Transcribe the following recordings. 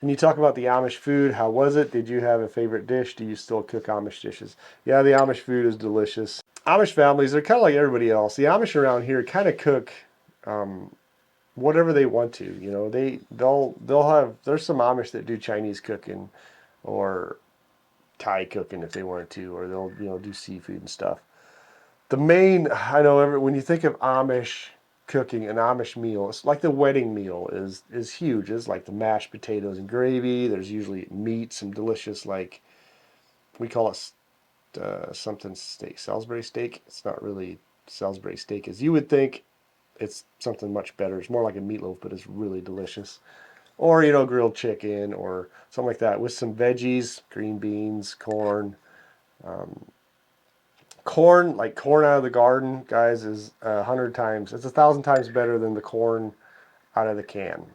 And you talk about the Amish food. How was it? Did you have a favorite dish? Do you still cook Amish dishes? Yeah, the Amish food is delicious. Amish families, they're kind of like everybody else. The Amish around here kind of cook um, whatever they want to. You know, they'll have. There's some Amish that do Chinese cooking or Thai cooking if they want to, or they'll do seafood and stuff. The main, I know, when you think of Amish cooking, an Amish meal, it's like the wedding meal is huge. It's like the mashed potatoes and gravy. There's usually meat, some delicious, like we call it something steak, Salisbury steak. It's not really Salisbury steak as you would think. It's something much better. It's more like a meatloaf, but it's really delicious. Or grilled chicken or something like that with some veggies, green beans, corn. Um, Corn, like corn out of the garden, guys, is 100 times, it's 1,000 times better than the corn out of the can.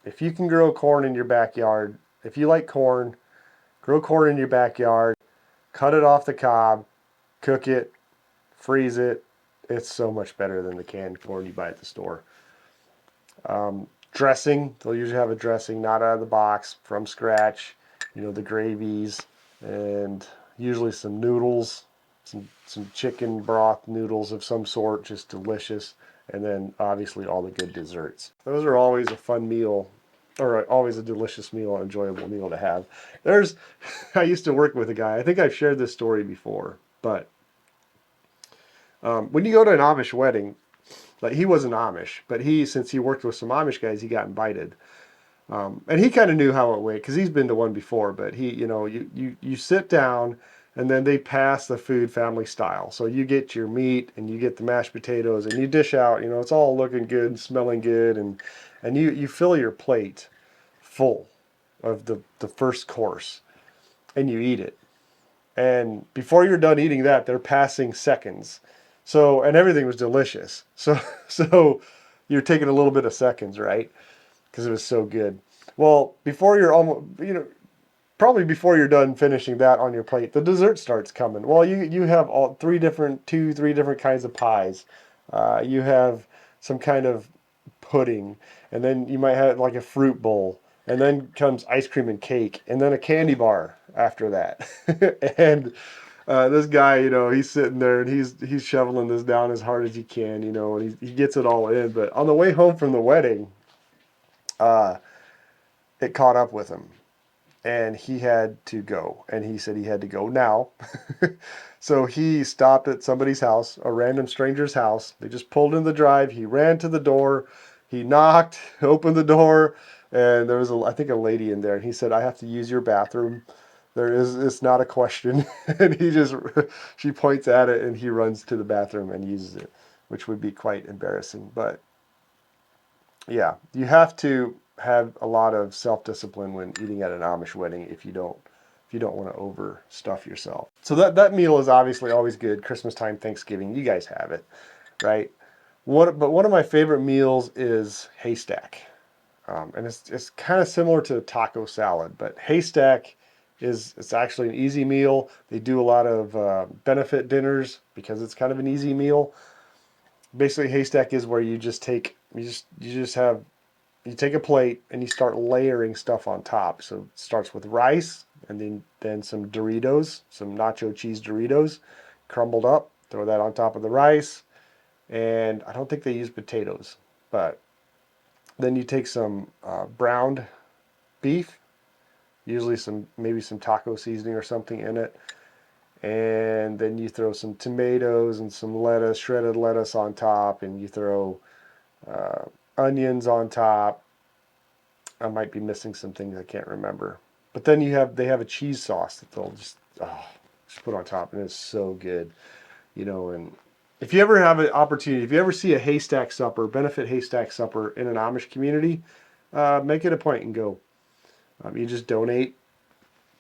If you can grow corn in your backyard, if you like corn, grow corn in your backyard, cut it off the cob, cook it, freeze it. It's so much better than the canned corn you buy at the store. Dressing, they'll usually have a dressing, not out of the box, from scratch. The gravies and usually some noodles, some chicken broth noodles of some sort, just delicious. And then obviously all the good desserts. Those are always a fun meal, or always a delicious meal, an enjoyable meal to have. There's, I used to work with a guy. I think I've shared this story before, but when you go to an Amish wedding, like he wasn't Amish, but since he worked with some Amish guys, he got invited. And he kind of knew how it went because he's been to one before. But you sit down, and then they pass the food family style. So you get your meat and you get the mashed potatoes, and you dish out. It's all looking good, and smelling good, and you fill your plate full of the first course, and you eat it. And before you're done eating that, they're passing seconds. So, and everything was delicious. So so you're taking a little bit of seconds, right? Because it was so good. Well, before you're almost, probably before you're done finishing that on your plate, the dessert starts coming. Well, you have two, three different kinds of pies. You have some kind of pudding, and then you might have like a fruit bowl, and then comes ice cream and cake, and then a candy bar after that. And this guy, he's sitting there and he's shoveling this down as hard as he can, and he gets it all in. But on the way home from the wedding, uh, it caught up with him and he had to go. And he said he had to go now. So he stopped at somebody's house, a random stranger's house. They just pulled in the drive. He ran to the door. He knocked, opened the door, and there was, I think, a lady in there. And he said, "I have to use your bathroom. It's not a question." And she points at it and he runs to the bathroom and uses it, which would be quite embarrassing. But yeah, you have to have a lot of self-discipline when eating at an Amish wedding if you don't want to overstuff yourself. So that meal is obviously always good. Christmas time, Thanksgiving, you guys have it, right? But one of my favorite meals is Haystack. And it's kind of similar to taco salad, but Haystack it's actually an easy meal. They do a lot of benefit dinners because it's kind of an easy meal. Basically, Haystack is where you take a plate and you start layering stuff on top. So it starts with rice and then some Doritos, some nacho cheese Doritos, crumbled up. Throw that on top of the rice, and I don't think they use potatoes, but then you take some browned beef, usually maybe some taco seasoning or something in it, and then you throw some tomatoes and some lettuce, shredded lettuce on top, and you throw uh, onions on top. I might be missing some things I can't remember. But then they have a cheese sauce that they'll just put on top, and it's so good, And if you ever have an opportunity, if you ever see a Haystack Supper, benefit Haystack Supper in an Amish community, make it a point and go. You just donate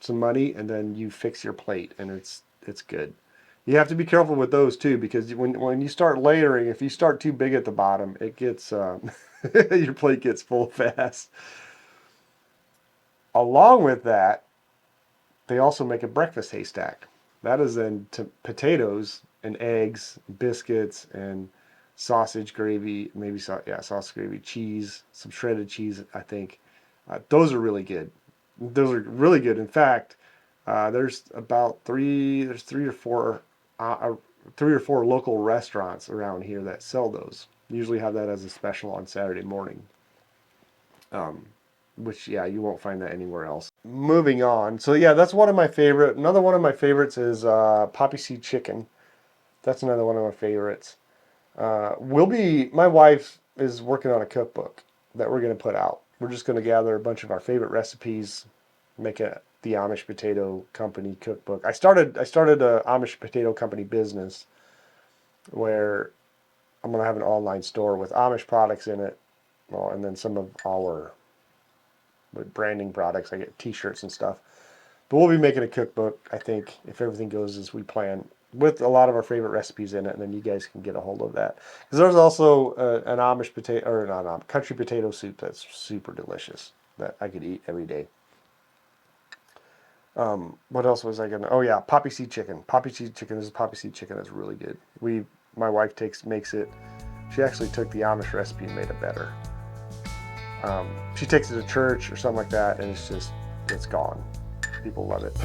some money and then you fix your plate, and it's good. You have to be careful with those too, because when you start layering, if you start too big at the bottom, it gets your plate gets full fast. Along with that, they also make a breakfast haystack. That is then potatoes and eggs, biscuits, and sausage gravy, maybe sausage gravy, cheese, some shredded cheese, I think. Those are really good. Those are really good. In fact, there's uh, three or four local restaurants around here that sell those. Usually have that as a special on Saturday morning. Um, which yeah, you won't find that anywhere else. Moving on. So yeah, that's one of my favorite. Another one of my favorites is poppy seed chicken. That's another one of my favorites. My wife is working on a cookbook that we're going to put out. We're just going to gather a bunch of our favorite recipes, make the Amish Potato Company cookbook. I started a Amish Potato Company business where I'm going to have an online store with Amish products in it, well, and then some of our branding products. I get T-shirts and stuff. But we'll be making a cookbook, I think, if everything goes as we plan, with a lot of our favorite recipes in it, and then you guys can get a hold of that. Because there's also an Amish potato, or not country potato soup that's super delicious that I could eat every day. What else was I gonna? Oh yeah, poppy seed chicken. Poppy seed chicken. This is poppy seed chicken. That's really good. My wife makes it. She actually took the Amish recipe and made it better. She takes it to church or something like that, and it's gone. People love it.